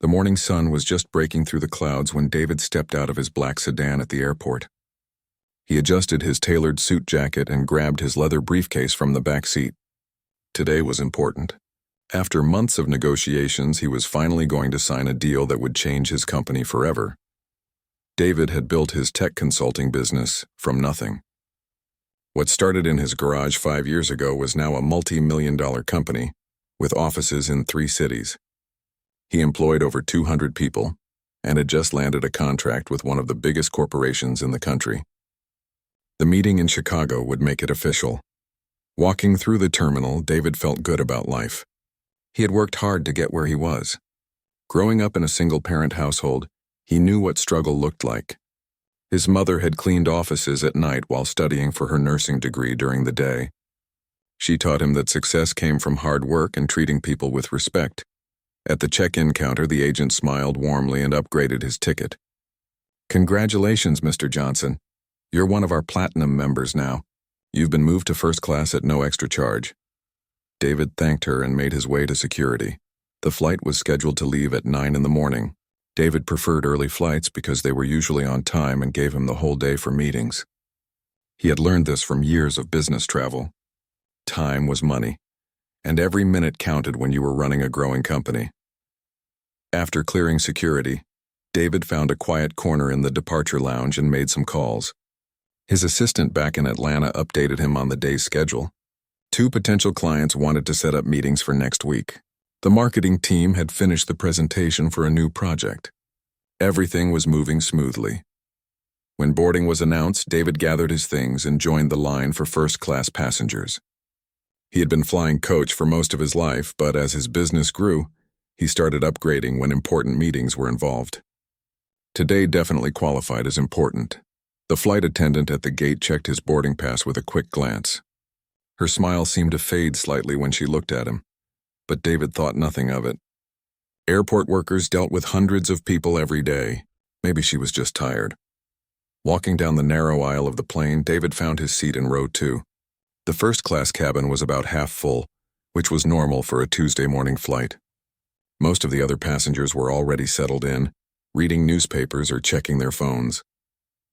The morning sun was just breaking through the clouds when David stepped out of his black sedan at the airport. He adjusted his tailored suit jacket and grabbed his leather briefcase from the back seat. Today was important. After months of negotiations, he was finally going to sign a deal that would change his company forever. David had built his tech consulting business from nothing. What started in his garage 5 years ago was now a multi-million-dollar company with offices in 3 cities. He employed over 200 people and had just landed a contract with one of the biggest corporations in the country. The meeting in Chicago would make it official. Walking through the terminal, David felt good about life. He had worked hard to get where he was. Growing up in a single-parent household, he knew what struggle looked like. His mother had cleaned offices at night while studying for her nursing degree during the day. She taught him that success came from hard work and treating people with respect. At the check-in counter, the agent smiled warmly and upgraded his ticket. "Congratulations, Mr. Johnson. You're one of our platinum members now. You've been moved to first class at no extra charge." David thanked her and made his way to security. The flight was scheduled to leave at 9 in the morning. David preferred early flights because they were usually on time and gave him the whole day for meetings. He had learned this from years of business travel. Time was money, and every minute counted when you were running a growing company. After clearing security, David found a quiet corner in the departure lounge and made some calls. His assistant back in Atlanta updated him on the day's schedule. 2 potential clients wanted to set up meetings for next week. The marketing team had finished the presentation for a new project. Everything was moving smoothly. When boarding was announced, David gathered his things and joined the line for first-class passengers. He had been flying coach for most of his life, but as his business grew, he started upgrading when important meetings were involved. Today definitely qualified as important. The flight attendant at the gate checked his boarding pass with a quick glance. Her smile seemed to fade slightly when she looked at him, but David thought nothing of it. Airport workers dealt with hundreds of people every day. Maybe she was just tired. Walking down the narrow aisle of the plane, David found his seat in row 2. The first-class cabin was about half full, which was normal for a Tuesday morning flight. Most of the other passengers were already settled in, reading newspapers or checking their phones.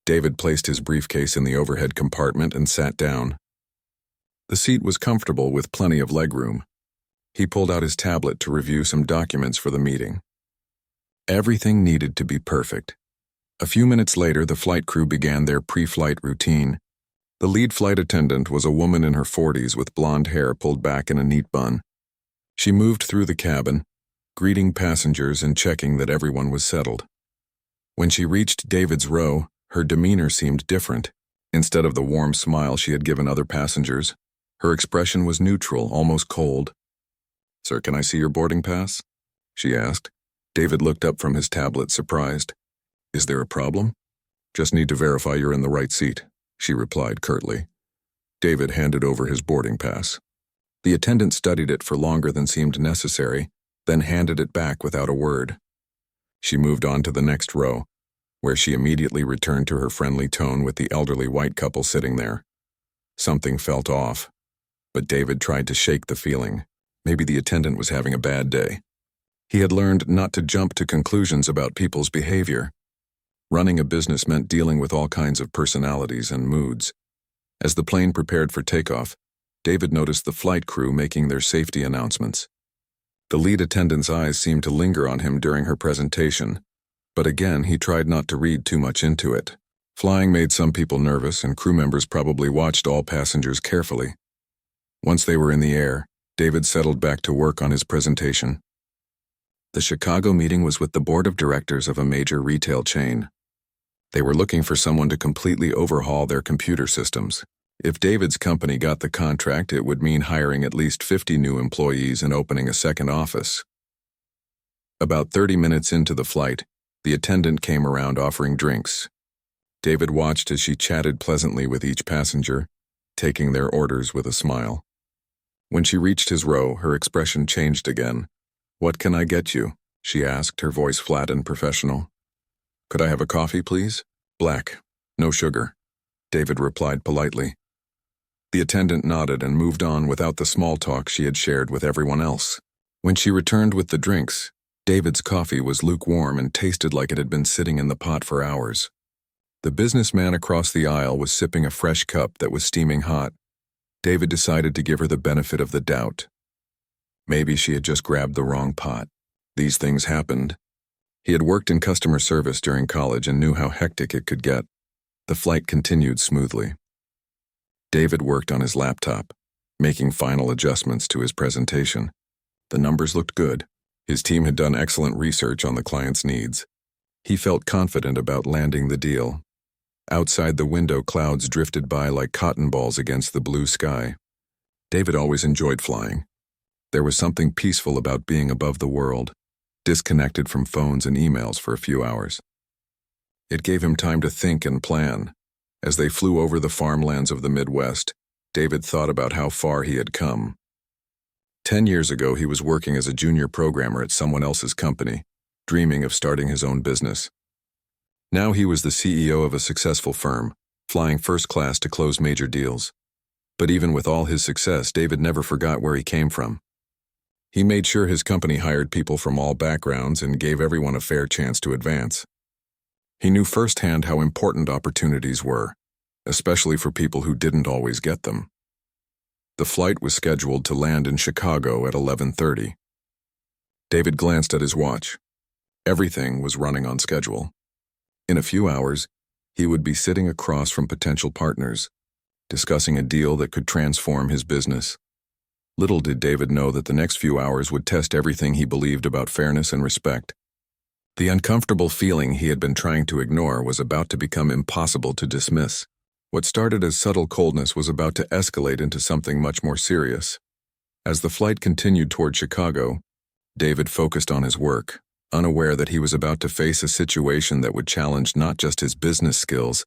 David placed his briefcase in the overhead compartment and sat down. The seat was comfortable with plenty of legroom. He pulled out his tablet to review some documents for the meeting. Everything needed to be perfect. A few minutes later, the flight crew began their pre-flight routine. The lead flight attendant was a woman in her 40s with blonde hair pulled back in a neat bun. She moved through the cabin, greeting passengers and checking that everyone was settled. When she reached David's row, her demeanor seemed different. Instead of the warm smile she had given other passengers, her expression was neutral, almost cold. "Sir, can I see your boarding pass?" she asked. David looked up from his tablet, surprised. "Is there a problem?" "Just need to verify you're in the right seat," she replied curtly. David handed over his boarding pass. The attendant studied it for longer than seemed necessary, then handed it back without a word. She moved on to the next row, where she immediately returned to her friendly tone with the elderly white couple sitting there. Something felt off, but David tried to shake the feeling. Maybe the attendant was having a bad day. He had learned not to jump to conclusions about people's behavior. Running a business meant dealing with all kinds of personalities and moods. As the plane prepared for takeoff, David noticed the flight crew making their safety announcements. The lead attendant's eyes seemed to linger on him during her presentation, but again he tried not to read too much into it. Flying made some people nervous, and crew members probably watched all passengers carefully. Once they were in the air, David settled back to work on his presentation. The Chicago meeting was with the board of directors of a major retail chain. They were looking for someone to completely overhaul their computer systems. If David's company got the contract, it would mean hiring at least 50 new employees and opening a second office. About 30 minutes into the flight, the attendant came around offering drinks. David watched as she chatted pleasantly with each passenger, taking their orders with a smile. When she reached his row, her expression changed again. "What can I get you?" she asked, her voice flat and professional. "Could I have a coffee, please?" "Black, no sugar," David replied politely. The attendant nodded and moved on without the small talk she had shared with everyone else. When she returned with the drinks, David's coffee was lukewarm and tasted like it had been sitting in the pot for hours. The businessman across the aisle was sipping a fresh cup that was steaming hot. David decided to give her the benefit of the doubt. Maybe she had just grabbed the wrong pot. These things happened. He had worked in customer service during college and knew how hectic it could get. The flight continued smoothly. David worked on his laptop, making final adjustments to his presentation. The numbers looked good. His team had done excellent research on the client's needs. He felt confident about landing the deal. Outside the window, clouds drifted by like cotton balls against the blue sky. David always enjoyed flying. There was something peaceful about being above the world, disconnected from phones and emails for a few hours. It gave him time to think and plan. As they flew over the farmlands of the Midwest, David thought about how far he had come. 10 years ago, he was working as a junior programmer at someone else's company, dreaming of starting his own business. Now he was the CEO of a successful firm, flying first class to close major deals. But even with all his success, David never forgot where he came from. He made sure his company hired people from all backgrounds and gave everyone a fair chance to advance. He knew firsthand how important opportunities were, especially for people who didn't always get them. The flight was scheduled to land in Chicago at 11:30. David glanced at his watch. Everything was running on schedule. In a few hours, he would be sitting across from potential partners, discussing a deal that could transform his business. Little did David know that the next few hours would test everything he believed about fairness and respect. The uncomfortable feeling he had been trying to ignore was about to become impossible to dismiss. What started as subtle coldness was about to escalate into something much more serious. As the flight continued toward Chicago, David focused on his work, unaware that he was about to face a situation that would challenge not just his business skills,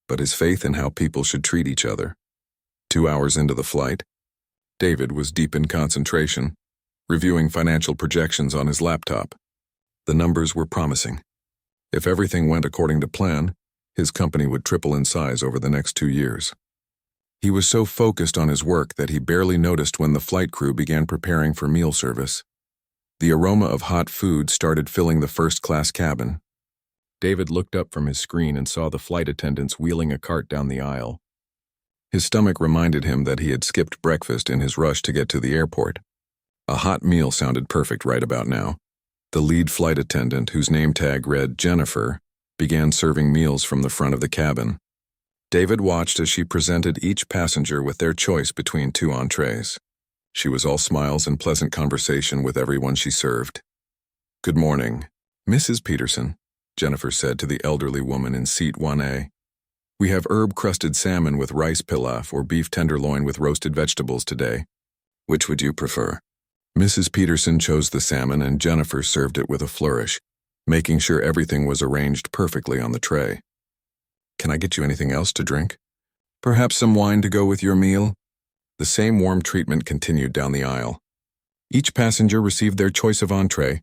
but his faith in how people should treat each other. 2 hours into the flight, David was deep in concentration, reviewing financial projections on his laptop. The numbers were promising. If everything went according to plan, his company would triple in size over the next 2 years. He was so focused on his work that he barely noticed when the flight crew began preparing for meal service. The aroma of hot food started filling the first-class cabin. David looked up from his screen and saw the flight attendants wheeling a cart down the aisle. His stomach reminded him that he had skipped breakfast in his rush to get to the airport. A hot meal sounded perfect right about now. The lead flight attendant, whose name tag read Jennifer, began serving meals from the front of the cabin. David watched as she presented each passenger with their choice between 2 entrees. She was all smiles and pleasant conversation with everyone she served. "Good morning, Mrs. Peterson," Jennifer said to the elderly woman in seat 1A. "We have herb-crusted salmon with rice pilaf or beef tenderloin with roasted vegetables today. Which would you prefer?" Mrs. Peterson chose the salmon and Jennifer served it with a flourish, making sure everything was arranged perfectly on the tray. "Can I get you anything else to drink? Perhaps some wine to go with your meal?" The same warm treatment continued down the aisle. Each passenger received their choice of entree,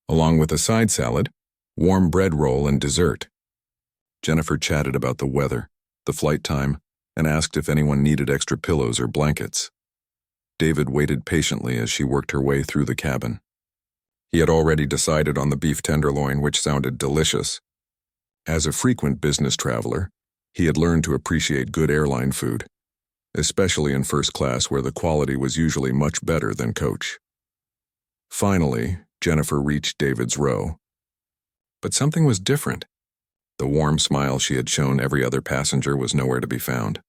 along with a side salad, warm bread roll, and dessert. Jennifer chatted about the weather, the flight time, and asked if anyone needed extra pillows or blankets. David waited patiently as she worked her way through the cabin. He had already decided on the beef tenderloin, which sounded delicious. As a frequent business traveler, he had learned to appreciate good airline food, especially in first class where the quality was usually much better than coach. Finally, Jennifer reached David's row. But something was different. The warm smile she had shown every other passenger was nowhere to be found.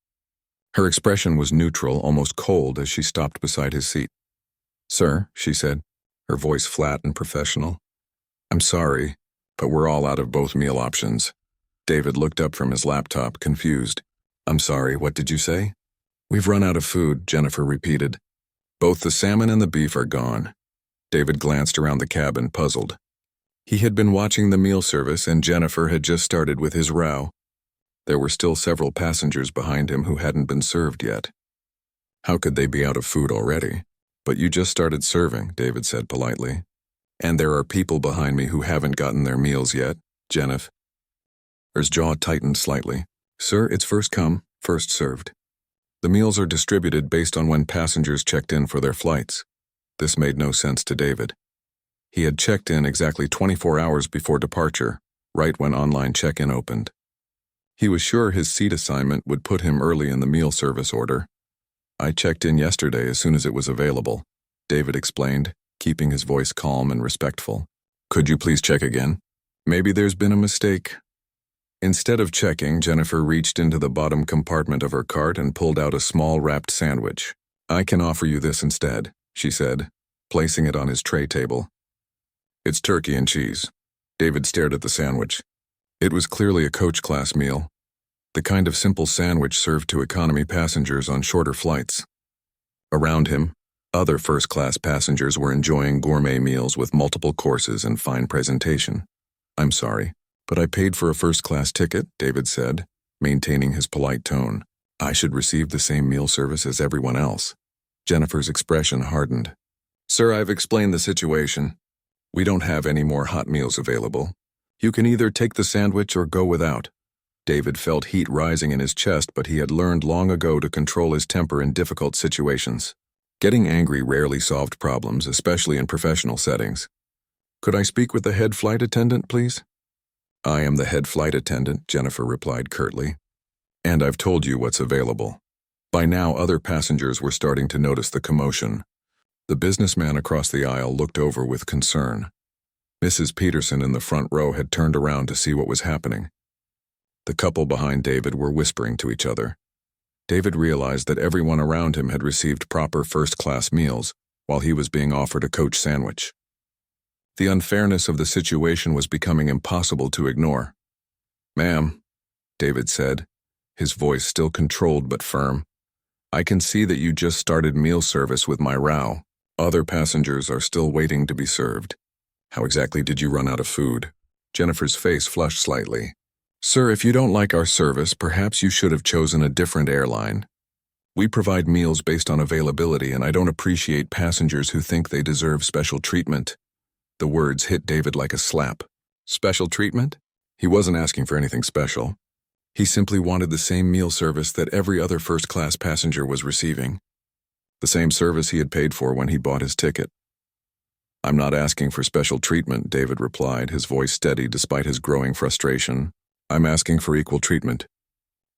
Her expression was neutral, almost cold, as she stopped beside his seat. "Sir," she said, her voice flat and professional, "I'm sorry, but we're all out of both meal options." David looked up from his laptop, confused. "I'm sorry, what did you say?" "We've run out of food," Jennifer repeated. "Both the salmon and the beef are gone." David glanced around the cabin, puzzled. He had been watching the meal service and Jennifer had just started with his row. There were still several passengers behind him who hadn't been served yet. "How could they be out of food already?" "But you just started serving," David said politely. "And there are people behind me who haven't gotten their meals yet, Jennifer." Her jaw tightened slightly. "Sir, it's first come, first served. The meals are distributed based on when passengers checked in for their flights." This made no sense to David. He had checked in exactly 24 hours before departure, right when online check-in opened. He was sure his seat assignment would put him early in the meal service order. "I checked in yesterday as soon as it was available," David explained, keeping his voice calm and respectful. "Could you please check again? Maybe there's been a mistake." Instead of checking, Jennifer reached into the bottom compartment of her cart and pulled out a small wrapped sandwich. "I can offer you this instead," she said, placing it on his tray table. "It's turkey and cheese." David stared at the sandwich. It was clearly a coach-class meal, the kind of simple sandwich served to economy passengers on shorter flights. Around him, other first-class passengers were enjoying gourmet meals with multiple courses and fine presentation. "I'm sorry, but I paid for a first-class ticket," David said, maintaining his polite tone. "I should receive the same meal service as everyone else." Jennifer's expression hardened. "Sir, I've explained the situation. We don't have any more hot meals available. You can either take the sandwich or go without." David felt heat rising in his chest, but he had learned long ago to control his temper in difficult situations. Getting angry rarely solved problems, especially in professional settings. "Could I speak with the head flight attendant, please?" "I am the head flight attendant," Jennifer replied curtly. "And I've told you what's available." By now, other passengers were starting to notice the commotion. The businessman across the aisle looked over with concern. Mrs. Peterson in the front row had turned around to see what was happening. The couple behind David were whispering to each other. David realized that everyone around him had received proper first-class meals, while he was being offered a coach sandwich. The unfairness of the situation was becoming impossible to ignore. "Ma'am," David said, his voice still controlled but firm, "I can see that you just started meal service with my row. Other passengers are still waiting to be served. How exactly did you run out of food?" Jennifer's face flushed slightly. "Sir, if you don't like our service, perhaps you should have chosen a different airline. We provide meals based on availability, and I don't appreciate passengers who think they deserve special treatment." The words hit David like a slap. Special treatment? He wasn't asking for anything special. He simply wanted the same meal service that every other first-class passenger was receiving. The same service he had paid for when he bought his ticket. "I'm not asking for special treatment," David replied, his voice steady despite his growing frustration. "I'm asking for equal treatment.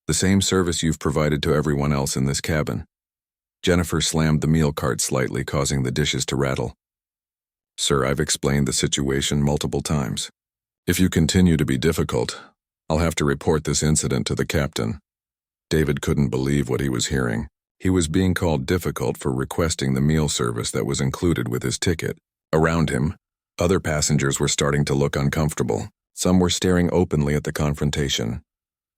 The same service you've provided to everyone else in this cabin." Jennifer slammed the meal cart slightly, causing the dishes to rattle. "Sir, I've explained the situation multiple times. If you continue to be difficult, I'll have to report this incident to the captain." David couldn't believe what he was hearing. He was being called difficult for requesting the meal service that was included with his ticket. Around him, other passengers were starting to look uncomfortable. Some were staring openly at the confrontation.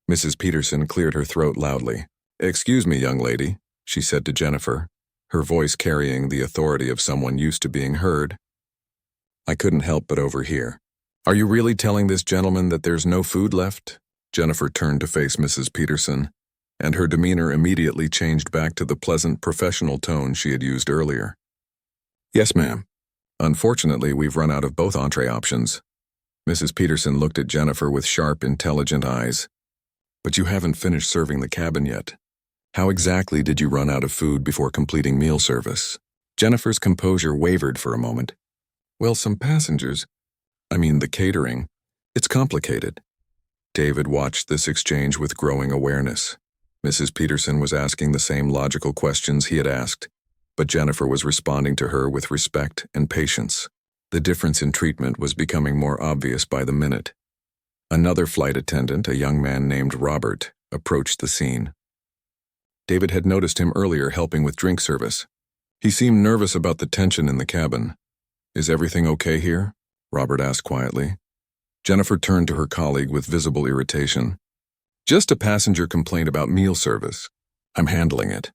Mrs. Peterson cleared her throat loudly. "Excuse me, young lady," she said to Jennifer, her voice carrying the authority of someone used to being heard. "I couldn't help but overhear. Are you really telling this gentleman that there's no food left?" Jennifer turned to face Mrs. Peterson, and her demeanor immediately changed back to the pleasant professional tone she had used earlier. "Yes, ma'am. Unfortunately, we've run out of both entree options." Mrs. Peterson looked at Jennifer with sharp, intelligent eyes. "But you haven't finished serving the cabin yet. How exactly did you run out of food before completing meal service?" Jennifer's composure wavered for a moment. "Well, some passengers, the catering, it's complicated." David watched this exchange with growing awareness. Mrs. Peterson was asking the same logical questions he had asked, but Jennifer was responding to her with respect and patience. The difference in treatment was becoming more obvious by the minute. Another flight attendant, a young man named Robert, approached the scene. David had noticed him earlier helping with drink service. He seemed nervous about the tension in the cabin. "Is everything okay here?" Robert asked quietly. Jennifer turned to her colleague with visible irritation. "Just a passenger complaint about meal service. I'm handling it."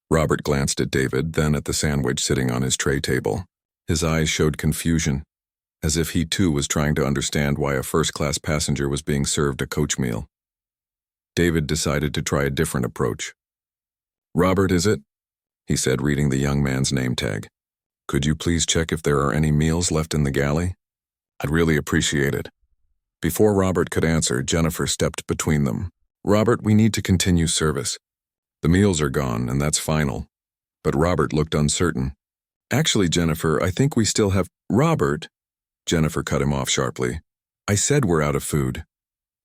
Robert glanced at David, then at the sandwich sitting on his tray table. His eyes showed confusion, as if he too was trying to understand why a first-class passenger was being served a coach meal. David decided to try a different approach. "Robert, is it?" he said, reading the young man's name tag. "Could you please check if there are any meals left in the galley? I'd really appreciate it." Before Robert could answer, Jennifer stepped between them. "Robert, we need to continue service. The meals are gone, and that's final." But Robert looked uncertain. "Actually, Jennifer, I think we still have—" "Robert," Jennifer cut him off sharply. I said we're out of food.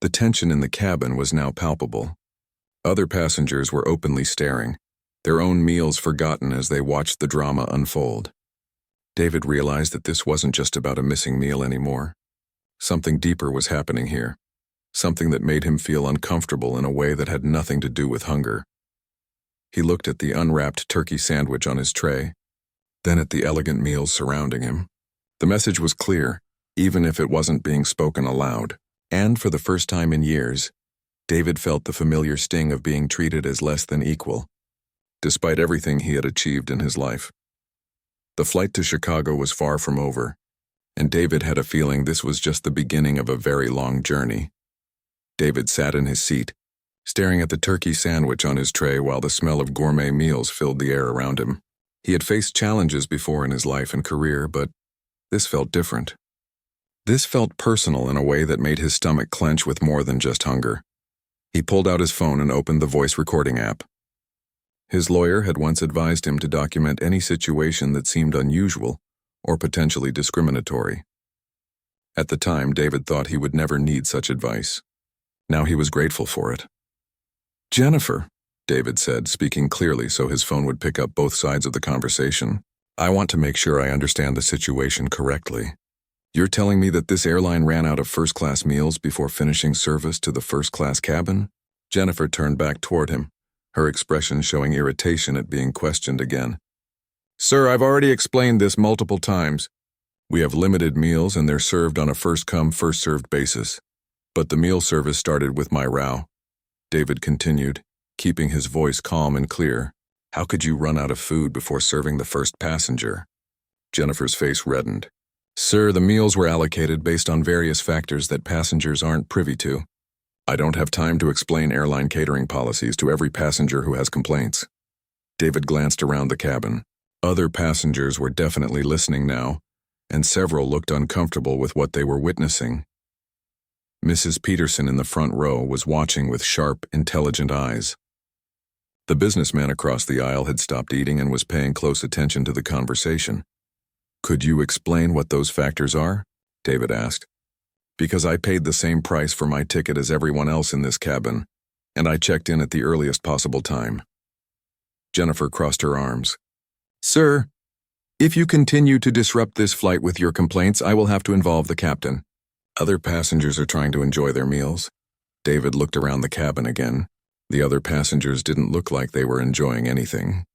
The tension in the cabin was now palpable. Other passengers were openly staring, their own meals forgotten as they watched the drama unfold. David realized that this wasn't just about a missing meal anymore. Something deeper was happening here, something that made him feel uncomfortable in a way that had nothing to do with hunger. He looked at the unwrapped turkey sandwich on his tray, then at the elegant meals surrounding him. The message was clear, even if it wasn't being spoken aloud. And for the first time in years, David felt the familiar sting of being treated as less than equal, despite everything he had achieved in his life. The flight to Chicago was far from over, and David had a feeling this was just the beginning of a very long journey. David sat in his seat, staring at the turkey sandwich on his tray while the smell of gourmet meals filled the air around him. He had faced challenges before in his life and career, but this felt different. This felt personal in a way that made his stomach clench with more than just hunger. He pulled out his phone and opened the voice recording app. His lawyer had once advised him to document any situation that seemed unusual or potentially discriminatory. At the time, David thought he would never need such advice. Now he was grateful for it. Jennifer, David said, speaking clearly so his phone would pick up both sides of the conversation. I want to make sure I understand the situation correctly. You're telling me that this airline ran out of first-class meals before finishing service to the first-class cabin? Jennifer turned back toward him, her expression showing irritation at being questioned again. Sir, I've already explained this multiple times. We have limited meals and they're served on a first-come, first-served basis. But the meal service started with my row. David continued, keeping his voice calm and clear. How could you run out of food before serving the first passenger? Jennifer's face reddened. Sir, the meals were allocated based on various factors that passengers aren't privy to. I don't have time to explain airline catering policies to every passenger who has complaints. David glanced around the cabin. Other passengers were definitely listening now, and several looked uncomfortable with what they were witnessing. Mrs. Peterson in the front row was watching with sharp, intelligent eyes. The businessman across the aisle had stopped eating and was paying close attention to the conversation. Could you explain what those factors are? David asked. Because I paid the same price for my ticket as everyone else in this cabin, and I checked in at the earliest possible time. Jennifer crossed her arms. Sir, if you continue to disrupt this flight with your complaints, I will have to involve the captain. Other passengers are trying to enjoy their meals. David looked around the cabin again. The other passengers didn't look like they were enjoying anything.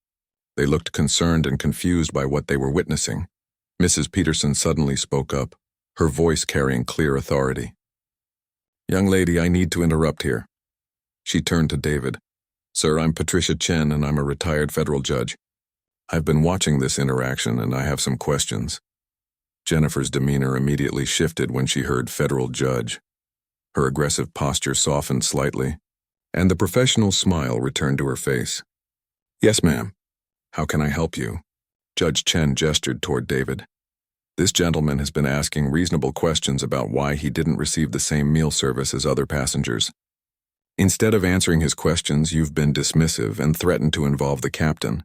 They looked concerned and confused by what they were witnessing. Mrs. Peterson suddenly spoke up, her voice carrying clear authority. Young lady, I need to interrupt here. She turned to David. Sir, I'm Patricia Chen and I'm a retired federal judge. I've been watching this interaction and I have some questions. Jennifer's demeanor immediately shifted when she heard federal judge. Her aggressive posture softened slightly, and the professional smile returned to her face. Yes, ma'am. How can I help you? Judge Chen gestured toward David. This gentleman has been asking reasonable questions about why he didn't receive the same meal service as other passengers. Instead of answering his questions, you've been dismissive and threatened to involve the captain.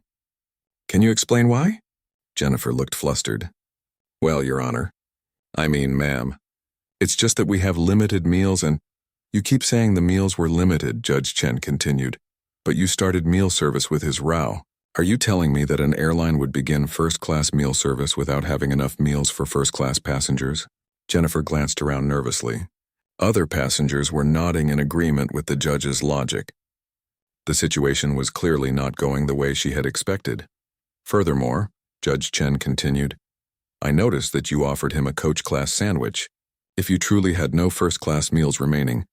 Can you explain why? Jennifer looked flustered. Well, Your Honor. I mean, ma'am. It's just that we have limited meals and... You keep saying the meals were limited, Judge Chen continued, but you started meal service with his row. Are you telling me that an airline would begin first-class meal service without having enough meals for first-class passengers? Jennifer glanced around nervously. Other passengers were nodding in agreement with the judge's logic. The situation was clearly not going the way she had expected. Furthermore, Judge Chen continued, I noticed that you offered him a coach-class sandwich. If you truly had no first-class meals remaining,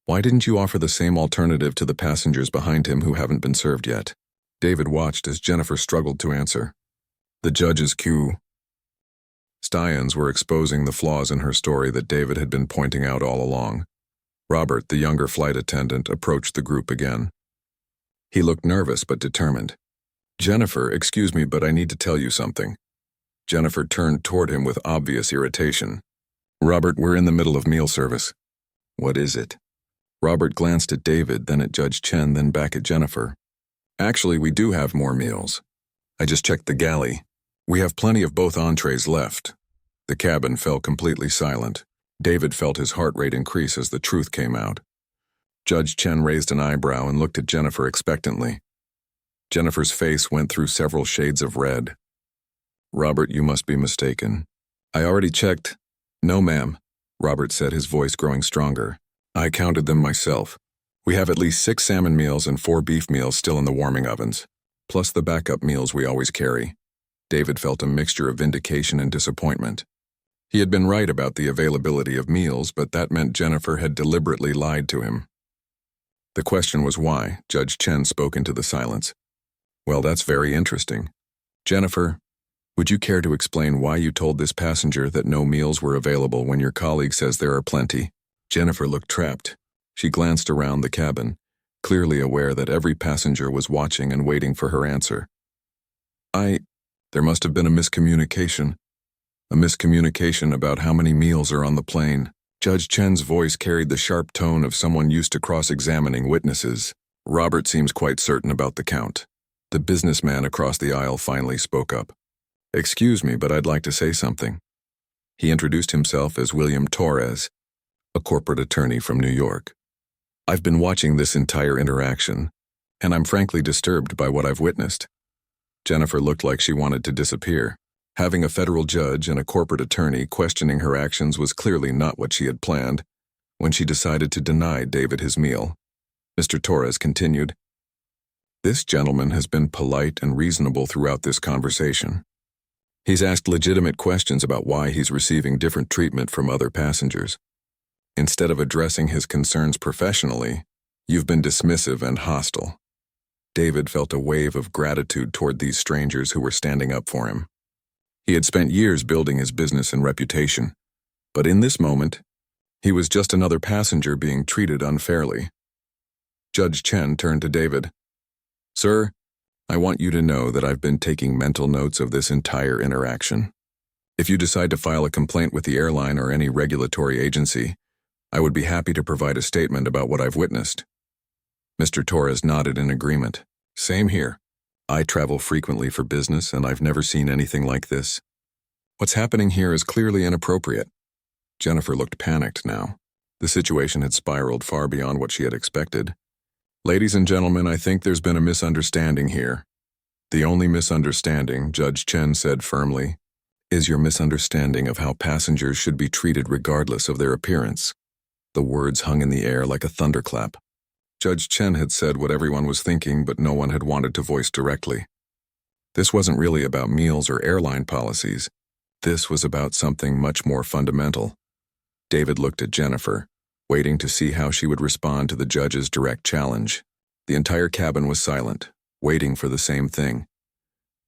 why didn't you offer the same alternative to the passengers behind him who haven't been served yet? David watched as Jennifer struggled to answer. The judge's cue. Stians were exposing the flaws in her story that David had been pointing out all along. Robert, the younger flight attendant, approached the group again. He looked nervous but determined. Jennifer, excuse me, but I need to tell you something. Jennifer turned toward him with obvious irritation. Robert, we're in the middle of meal service. What is it? Robert glanced at David, then at Judge Chen, then back at Jennifer. Actually, we do have more meals. I just checked the galley. We have plenty of both entrees left. The cabin fell completely silent. David felt his heart rate increase as the truth came out. Judge Chen raised an eyebrow and looked at Jennifer expectantly. Jennifer's face went through several shades of red. "Robert, you must be mistaken. I already checked." "No, ma'am," Robert said, his voice growing stronger. "I counted them myself. We have at least 6 salmon meals and 4 beef meals still in the warming ovens, plus the backup meals we always carry." David felt a mixture of vindication and disappointment. He had been right about the availability of meals, but that meant Jennifer had deliberately lied to him. The question was why. Judge Chen spoke into the silence. "Well, that's very interesting. Jennifer, would you care to explain why you told this passenger that no meals were available when your colleague says there are plenty?" Jennifer looked trapped. She glanced around the cabin, clearly aware that every passenger was watching and waiting for her answer. There must have been a miscommunication. A miscommunication about how many meals are on the plane." Judge Chen's voice carried the sharp tone of someone used to cross-examining witnesses. "Robert seems quite certain about the count." The businessman across the aisle finally spoke up. "Excuse me, but I'd like to say something." He introduced himself as William Torres, a corporate attorney from New York. "I've been watching this entire interaction, and I'm frankly disturbed by what I've witnessed." Jennifer looked like she wanted to disappear. Having a federal judge and a corporate attorney questioning her actions was clearly not what she had planned when she decided to deny David his meal. Mr. Torres continued, "This gentleman has been polite and reasonable throughout this conversation. He's asked legitimate questions about why he's receiving different treatment from other passengers. Instead of addressing his concerns professionally, you've been dismissive and hostile." David felt a wave of gratitude toward these strangers who were standing up for him. He had spent years building his business and reputation, but in this moment, he was just another passenger being treated unfairly. Judge Chen turned to David. "Sir, I want you to know that I've been taking mental notes of this entire interaction. If you decide to file a complaint with the airline or any regulatory agency, I would be happy to provide a statement about what I've witnessed." Mr. Torres nodded in agreement. "Same here. I travel frequently for business, and I've never seen anything like this. What's happening here is clearly inappropriate." Jennifer looked panicked now. The situation had spiraled far beyond what she had expected. "Ladies and gentlemen, I think there's been a misunderstanding here." "The only misunderstanding," Judge Chen said firmly, "is your misunderstanding of how passengers should be treated regardless of their appearance." The words hung in the air like a thunderclap. Judge Chen had said what everyone was thinking, but no one had wanted to voice directly. This wasn't really about meals or airline policies. This was about something much more fundamental. David looked at Jennifer, waiting to see how she would respond to the judge's direct challenge. The entire cabin was silent, waiting for the same thing.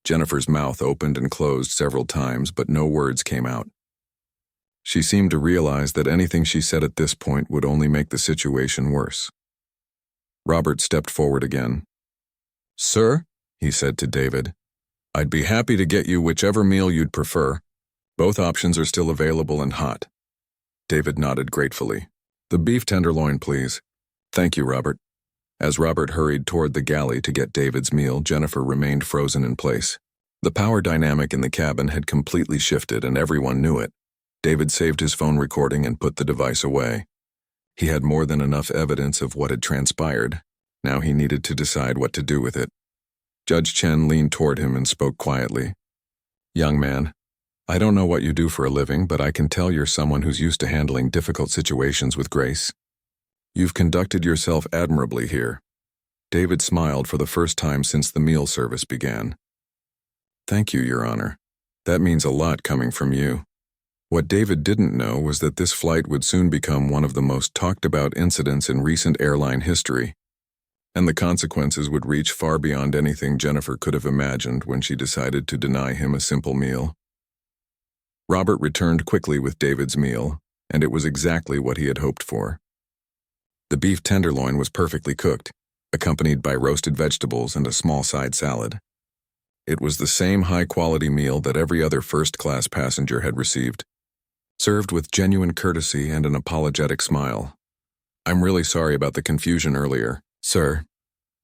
Jennifer's mouth opened and closed several times, but no words came out. She seemed to realize that anything she said at this point would only make the situation worse. Robert stepped forward again. "Sir," he said to David, "I'd be happy to get you whichever meal you'd prefer. Both options are still available and hot." David nodded gratefully. "The beef tenderloin, please." "Thank you, Robert." As Robert hurried toward the galley to get David's meal, Jennifer remained frozen in place. The power dynamic in the cabin had completely shifted, and everyone knew it. David saved his phone recording and put the device away. He had more than enough evidence of what had transpired. Now he needed to decide what to do with it. Judge Chen leaned toward him and spoke quietly. "Young man, I don't know what you do for a living, but I can tell you're someone who's used to handling difficult situations with grace. You've conducted yourself admirably here." David smiled for the first time since the meal service began. "Thank you, Your Honor. That means a lot coming from you." What David didn't know was that this flight would soon become one of the most talked-about incidents in recent airline history, and the consequences would reach far beyond anything Jennifer could have imagined when she decided to deny him a simple meal. Robert returned quickly with David's meal, and it was exactly what he had hoped for. The beef tenderloin was perfectly cooked, accompanied by roasted vegetables and a small side salad. It was the same high-quality meal that every other first-class passenger had received, served with genuine courtesy and an apologetic smile. "I'm really sorry about the confusion earlier, sir,"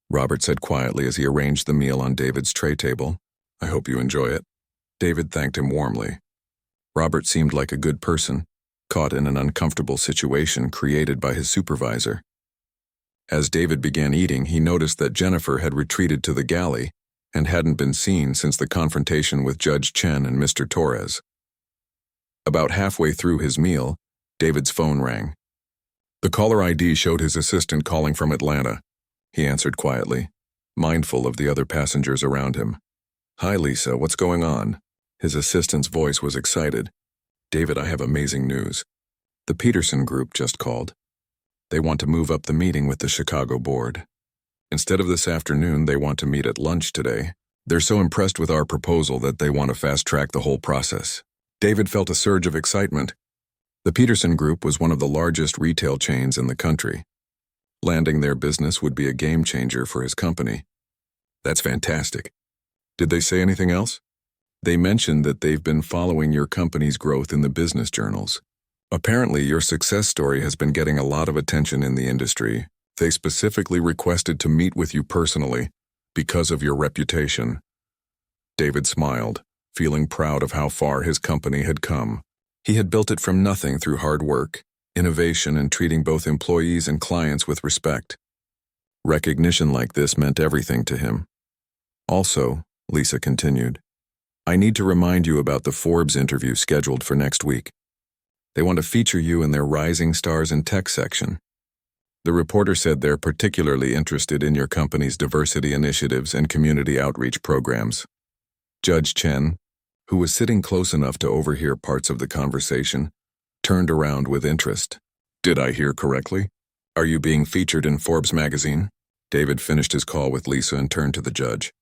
Robert said quietly as he arranged the meal on David's tray table. "I hope you enjoy it." David thanked him warmly. Robert seemed like a good person, caught in an uncomfortable situation created by his supervisor. As David began eating, he noticed that Jennifer had retreated to the galley and hadn't been seen since the confrontation with Judge Chen and Mr. Torres. About halfway through his meal, David's phone rang. The caller ID showed his assistant calling from Atlanta. He answered quietly, mindful of the other passengers around him. "Hi, Lisa, what's going on?" His assistant's voice was excited. "David, I have amazing news. The Peterson Group just called. They want to move up the meeting with the Chicago board. Instead of this afternoon, they want to meet at lunch today. They're so impressed with our proposal that they want to fast-track the whole process." David felt a surge of excitement. The Peterson Group was one of the largest retail chains in the country. Landing their business would be a game-changer for his company. "That's fantastic. Did they say anything else?" "They mentioned that they've been following your company's growth in the business journals. Apparently, your success story has been getting a lot of attention in the industry. They specifically requested to meet with you personally because of your reputation." David smiled, feeling proud of how far his company had come. He had built it from nothing through hard work, innovation, and treating both employees and clients with respect. Recognition like this meant everything to him. "Also," Lisa continued, "I need to remind you about the Forbes interview scheduled for next week. They want to feature you in their Rising Stars in Tech section. The reporter said they're particularly interested in your company's diversity initiatives and community outreach programs." Judge Chen, who was sitting close enough to overhear parts of the conversation, turned around with interest. "Did I hear correctly? Are you being featured in Forbes magazine?" David finished his call with Lisa and turned to the judge.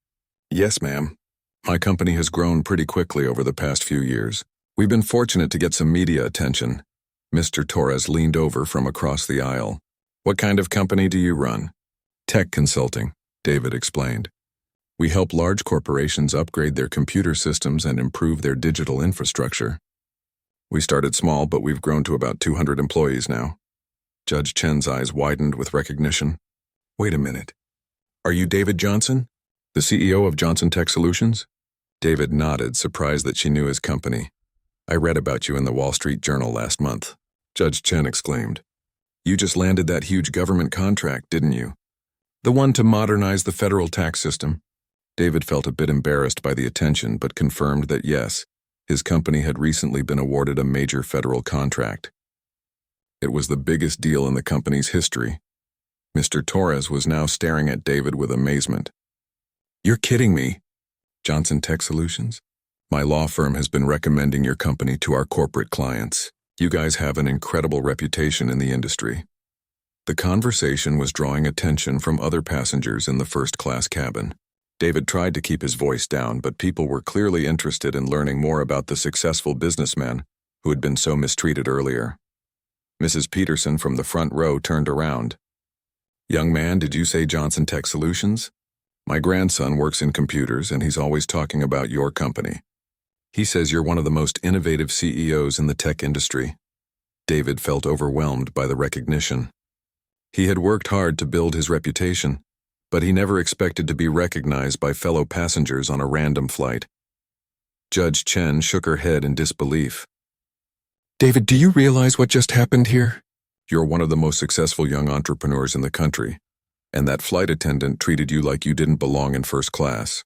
"Yes, ma'am. My company has grown pretty quickly over the past few years. We've been fortunate to get some media attention." Mr. Torres leaned over from across the aisle. "What kind of company do you run?" "Tech consulting," David explained. "We help large corporations upgrade their computer systems and improve their digital infrastructure. We started small, but we've grown to about 200 employees now." Judge Chen's eyes widened with recognition. "Wait a minute. Are you David Johnson, the CEO of Johnson Tech Solutions?" David nodded, surprised that she knew his company. "I read about you in the Wall Street Journal last month." Judge Chen exclaimed. "You just landed that huge government contract, didn't you? The one to modernize the federal tax system?" David felt a bit embarrassed by the attention, but confirmed that yes, his company had recently been awarded a major federal contract. It was the biggest deal in the company's history. Mr. Torres was now staring at David with amazement. "You're kidding me. Johnson Tech Solutions? My law firm has been recommending your company to our corporate clients. You guys have an incredible reputation in the industry." The conversation was drawing attention from other passengers in the first-class cabin. David tried to keep his voice down, but people were clearly interested in learning more about the successful businessman who had been so mistreated earlier. Mrs. Peterson from the front row turned around. "Young man, did you say Johnson Tech Solutions? My grandson works in computers, and he's always talking about your company. He says you're one of the most innovative CEOs in the tech industry." David felt overwhelmed by the recognition. He had worked hard to build his reputation, but he never expected to be recognized by fellow passengers on a random flight. Judge Chen shook her head in disbelief. "David, do you realize what just happened here? You're one of the most successful young entrepreneurs in the country, and that flight attendant treated you like you didn't belong in first class."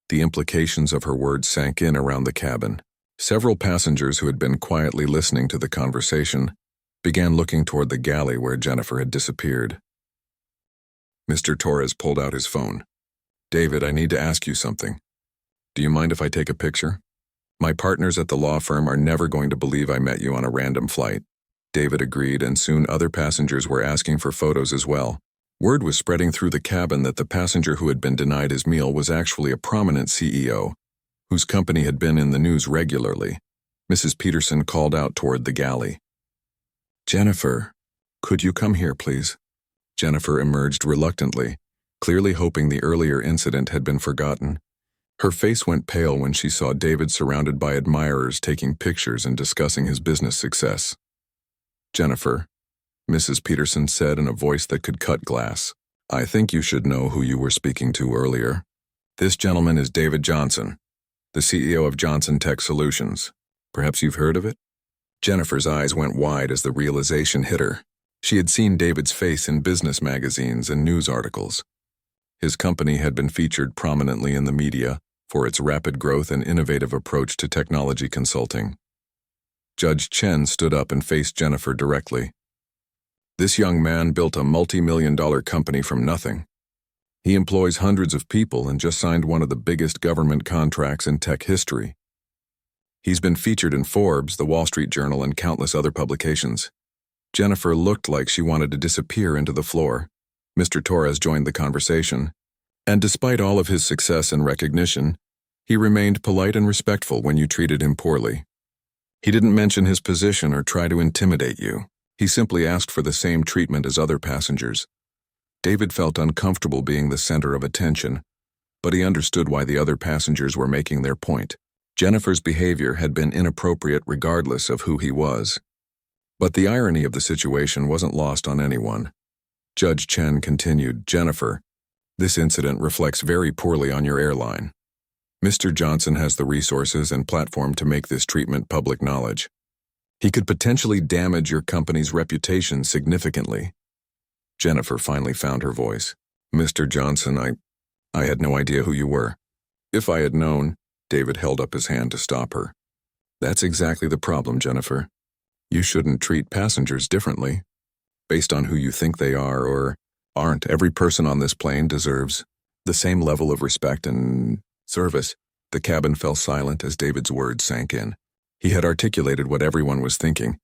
The implications of her words sank in around the cabin. Several passengers who had been quietly listening to the conversation began looking toward the galley where Jennifer had disappeared. Mr. Torres pulled out his phone. "David, I need to ask you something. Do you mind if I take a picture? My partners at the law firm are never going to believe I met you on a random flight." David agreed, and soon other passengers were asking for photos as well. Word was spreading through the cabin that the passenger who had been denied his meal was actually a prominent CEO, whose company had been in the news regularly. Mrs. Peterson called out toward the galley. "Jennifer, could you come here, please?" Jennifer emerged reluctantly, clearly hoping the earlier incident had been forgotten. Her face went pale when she saw David surrounded by admirers taking pictures and discussing his business success. "Jennifer," Mrs. Peterson said in a voice that could cut glass, "I think you should know who you were speaking to earlier. This gentleman is David Johnson, the CEO of Johnson Tech Solutions." Perhaps you've heard of it? Jennifer's eyes went wide as the realization hit her. She had seen David's face in business magazines and news articles. His company had been featured prominently in the media for its rapid growth and innovative approach to technology consulting. Judge Chen stood up and faced Jennifer directly. This young man built a multi-million-dollar company from nothing. He employs hundreds of people and just signed one of the biggest government contracts in tech history. He's been featured in Forbes, The Wall Street Journal, and countless other publications. Jennifer looked like she wanted to disappear into the floor. Mr. Torres joined the conversation, and despite all of his success and recognition, he remained polite and respectful when you treated him poorly. He didn't mention his position or try to intimidate you. He simply asked for the same treatment as other passengers. David felt uncomfortable being the center of attention, but he understood why the other passengers were making their point. Jennifer's behavior had been inappropriate regardless of who he was. But the irony of the situation wasn't lost on anyone. Judge Chen continued, "Jennifer, this incident reflects very poorly on your airline. Mr. Johnson has the resources and platform to make this treatment public knowledge. He could potentially damage your company's reputation significantly." Jennifer finally found her voice. "Mr. Johnson, I had no idea who you were." "If I had known," David held up his hand to stop her. "That's exactly the problem, Jennifer. You shouldn't treat passengers differently, based on who you think they are or aren't. Every person on this plane deserves the same level of respect and service." The cabin fell silent as David's words sank in. He had articulated what everyone was thinking,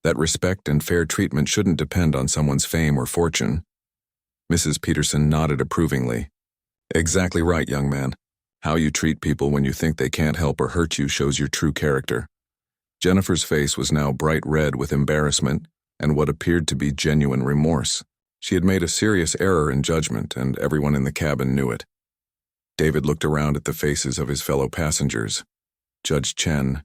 that respect and fair treatment shouldn't depend on someone's fame or fortune. Mrs. Peterson nodded approvingly. "Exactly right, young man. How you treat people when you think they can't help or hurt you shows your true character." Jennifer's face was now bright red with embarrassment and what appeared to be genuine remorse. She had made a serious error in judgment, and everyone in the cabin knew it. David looked around at the faces of his fellow passengers. Judge Chen,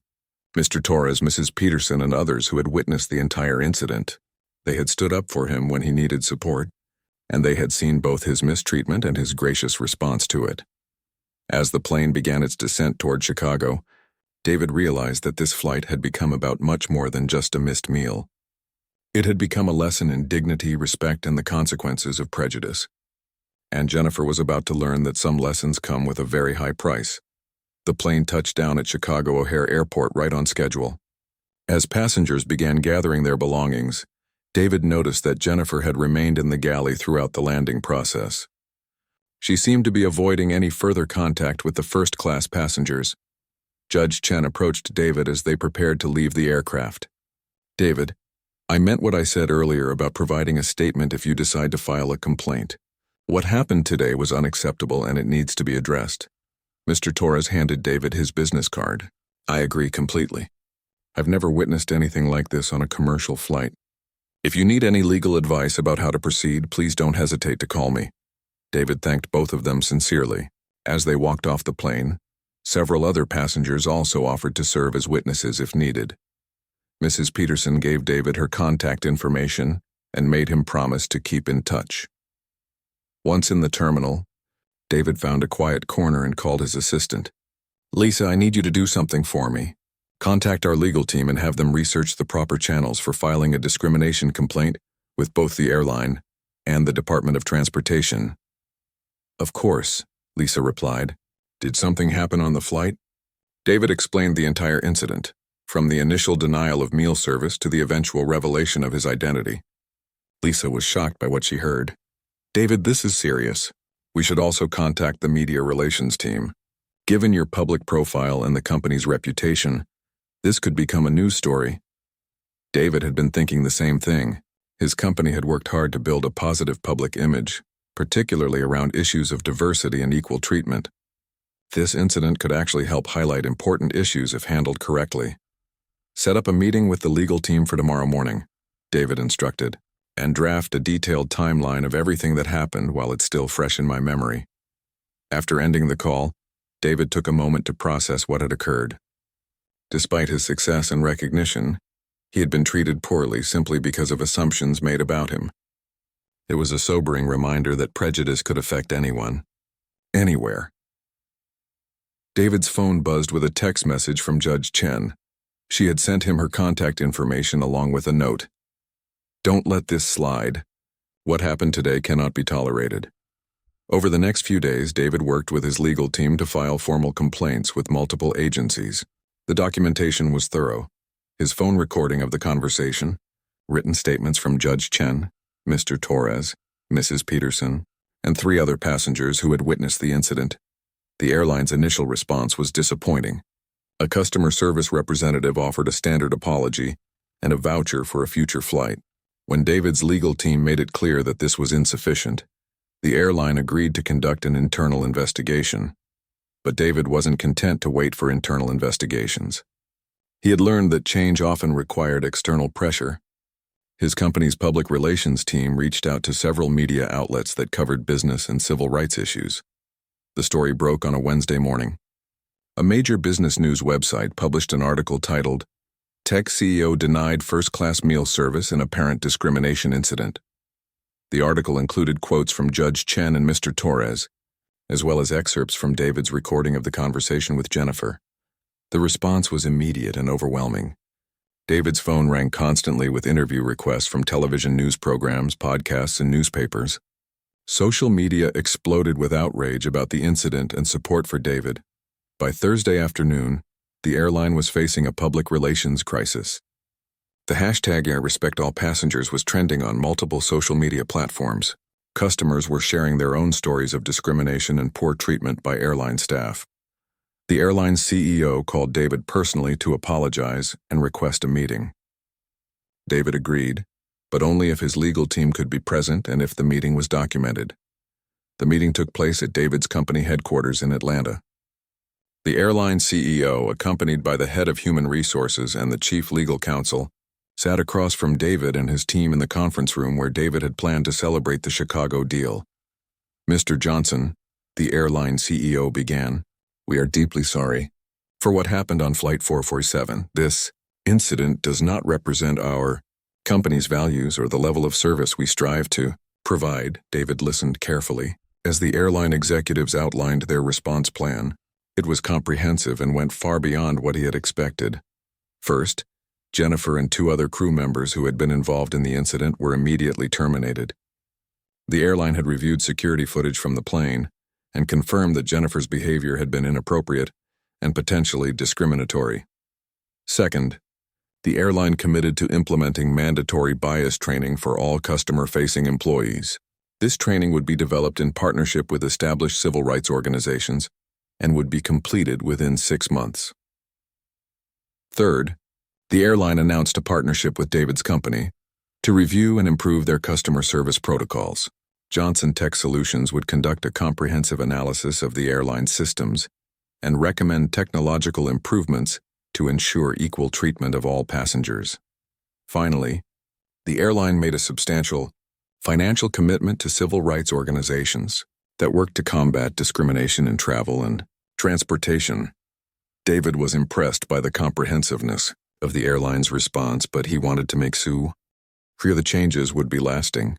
Mr. Torres, Mrs. Peterson, and others who had witnessed the entire incident. They had stood up for him when he needed support, and they had seen both his mistreatment and his gracious response to it. As the plane began its descent toward Chicago, David realized that this flight had become about much more than just a missed meal. It had become a lesson in dignity, respect, and the consequences of prejudice. And Jennifer was about to learn that some lessons come with a very high price. The plane touched down at Chicago O'Hare Airport right on schedule. As passengers began gathering their belongings, David noticed that Jennifer had remained in the galley throughout the landing process. She seemed to be avoiding any further contact with the first-class passengers. Judge Chen approached David as they prepared to leave the aircraft. "David, I meant what I said earlier about providing a statement if you decide to file a complaint. What happened today was unacceptable and it needs to be addressed." Mr. Torres handed David his business card. "I agree completely. I've never witnessed anything like this on a commercial flight. If you need any legal advice about how to proceed, please don't hesitate to call me." David thanked both of them sincerely. As they walked off the plane, several other passengers also offered to serve as witnesses if needed. Mrs. Peterson gave David her contact information and made him promise to keep in touch. Once in the terminal, David found a quiet corner and called his assistant. "Lisa, I need you to do something for me. Contact our legal team and have them research the proper channels for filing a discrimination complaint with both the airline and the Department of Transportation." "Of course," Lisa replied. "Did something happen on the flight?" David explained the entire incident, from the initial denial of meal service to the eventual revelation of his identity. Lisa was shocked by what she heard. "David, this is serious. We should also contact the media relations team. Given your public profile and the company's reputation, this could become a news story." David had been thinking the same thing. His company had worked hard to build a positive public image, particularly around issues of diversity and equal treatment. This incident could actually help highlight important issues if handled correctly. "Set up a meeting with the legal team for tomorrow morning," David instructed, "and draft a detailed timeline of everything that happened while it's still fresh in my memory." After ending the call, David took a moment to process what had occurred. Despite his success and recognition, he had been treated poorly simply because of assumptions made about him. It was a sobering reminder that prejudice could affect anyone, anywhere. David's phone buzzed with a text message from Judge Chen. She had sent him her contact information along with a note. "Don't let this slide. What happened today cannot be tolerated." Over the next few days, David worked with his legal team to file formal complaints with multiple agencies. The documentation was thorough. His phone recording of the conversation, written statements from Judge Chen, Mr. Torres, Mrs. Peterson, and 3 other passengers who had witnessed the incident. The airline's initial response was disappointing. A customer service representative offered a standard apology and a voucher for a future flight. When David's legal team made it clear that this was insufficient, the airline agreed to conduct an internal investigation. But David wasn't content to wait for internal investigations. He had learned that change often required external pressure. His company's public relations team reached out to several media outlets that covered business and civil rights issues. The story broke on a Wednesday morning. A major business news website published an article titled, "Tech CEO Denied First-Class Meal Service in Apparent Discrimination Incident." The article included quotes from Judge Chen and Mr. Torres, as well as excerpts from David's recording of the conversation with Jennifer. The response was immediate and overwhelming. David's phone rang constantly with interview requests from television news programs, podcasts, and newspapers. Social media exploded with outrage about the incident and support for David. By Thursday afternoon, the airline was facing a public relations crisis. The hashtag #RespectAllPassengers was trending on multiple social media platforms. Customers were sharing their own stories of discrimination and poor treatment by airline staff. The airline's CEO called David personally to apologize and request a meeting. David agreed, but only if his legal team could be present and if the meeting was documented. The meeting took place at David's company headquarters in Atlanta. The airline CEO, accompanied by the head of human resources and the chief legal counsel, sat across from David and his team in the conference room where David had planned to celebrate the Chicago deal. "Mr. Johnson," the airline CEO began, "we are deeply sorry for what happened on Flight 447. This incident does not represent our company's values or the level of service we strive to provide." David listened carefully as the airline executives outlined their response plan. It was comprehensive and went far beyond what he had expected. First, Jennifer and 2 other crew members who had been involved in the incident were immediately terminated. The airline had reviewed security footage from the plane and confirmed that Jennifer's behavior had been inappropriate and potentially discriminatory. Second, the airline committed to implementing mandatory bias training for all customer-facing employees. This training would be developed in partnership with established civil rights organizations and would be completed within 6 months. Third, the airline announced a partnership with David's company to review and improve their customer service protocols. Johnson Tech Solutions would conduct a comprehensive analysis of the airline's systems and recommend technological improvements to ensure equal treatment of all passengers. Finally, the airline made a substantial financial commitment to civil rights organizations that work to combat discrimination in travel and transportation. David was impressed by the comprehensiveness of the airline's response, but he wanted to make sure the changes would be lasting.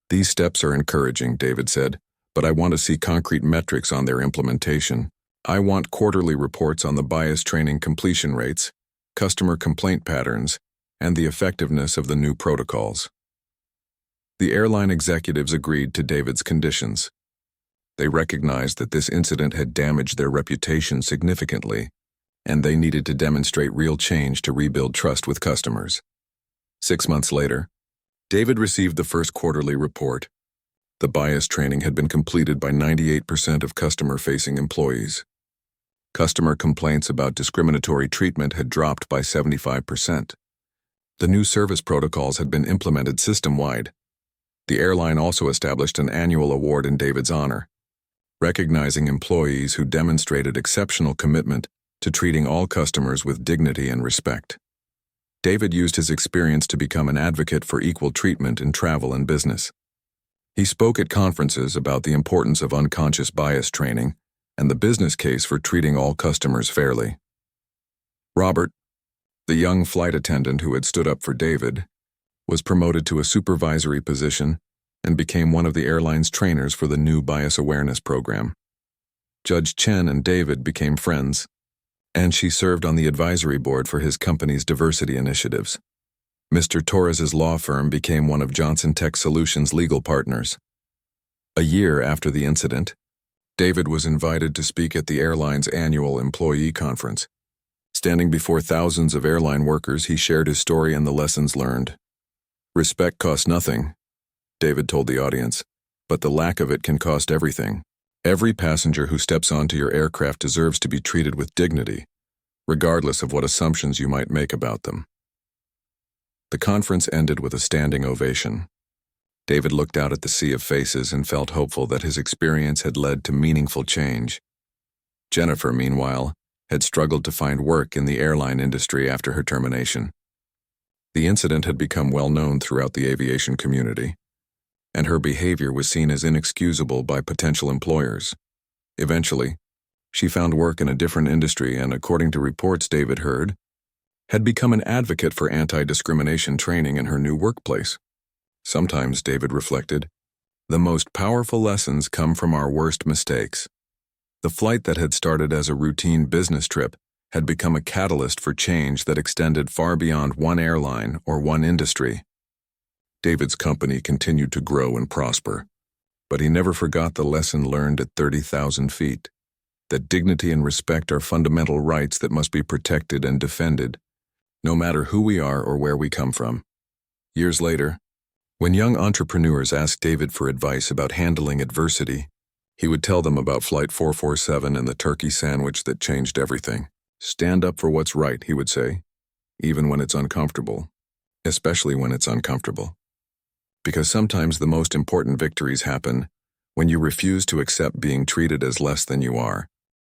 "These steps are encouraging," David said, "but I want to see concrete metrics on their implementation. I want quarterly reports on the bias training completion rates, customer complaint patterns, and the effectiveness of the new protocols." The airline executives agreed to David's conditions. They recognized that this incident had damaged their reputation significantly, and they needed to demonstrate real change to rebuild trust with customers. 6 months later, David received the first quarterly report. The bias training had been completed by 98% of customer-facing employees. Customer complaints about discriminatory treatment had dropped by 75%. The new service protocols had been implemented system-wide. The airline also established an annual award in David's honor, recognizing employees who demonstrated exceptional commitment to treating all customers with dignity and respect. David used his experience to become an advocate for equal treatment in travel and business. He spoke at conferences about the importance of unconscious bias training and the business case for treating all customers fairly. Robert, the young flight attendant who had stood up for David, was promoted to a supervisory position and became one of the airline's trainers for the new bias awareness program. Judge Chen and David became friends. and she served on the advisory board for his company's diversity initiatives. Mr. Torres's law firm became one of Johnson Tech Solutions' legal partners. A year after the incident, David was invited to speak at the airline's annual employee conference. Standing before thousands of airline workers, he shared his story and the lessons learned. "Respect costs nothing," David told the audience, "but the lack of it can cost everything. Every passenger who steps onto your aircraft deserves to be treated with dignity, regardless of what assumptions you might make about them." The conference ended with a standing ovation. David looked out at the sea of faces and felt hopeful that his experience had led to meaningful change. Jennifer, meanwhile, had struggled to find work in the airline industry after her termination. The incident had become well known throughout the aviation community, and her behavior was seen as inexcusable by potential employers. Eventually, she found work in a different industry and, according to reports David heard, had become an advocate for anti-discrimination training in her new workplace. Sometimes, David reflected, the most powerful lessons come from our worst mistakes. The flight that had started as a routine business trip had become a catalyst for change that extended far beyond one airline or one industry. David's company continued to grow and prosper, but he never forgot the lesson learned at 30,000 feet, that dignity and respect are fundamental rights that must be protected and defended, no matter who we are or where we come from. Years later, when young entrepreneurs asked David for advice about handling adversity, he would tell them about Flight 447 and the turkey sandwich that changed everything. "Stand up for what's right," he would say, "even when it's uncomfortable, especially when it's uncomfortable. Because sometimes the most important victories happen when you refuse to accept being treated as less than you are."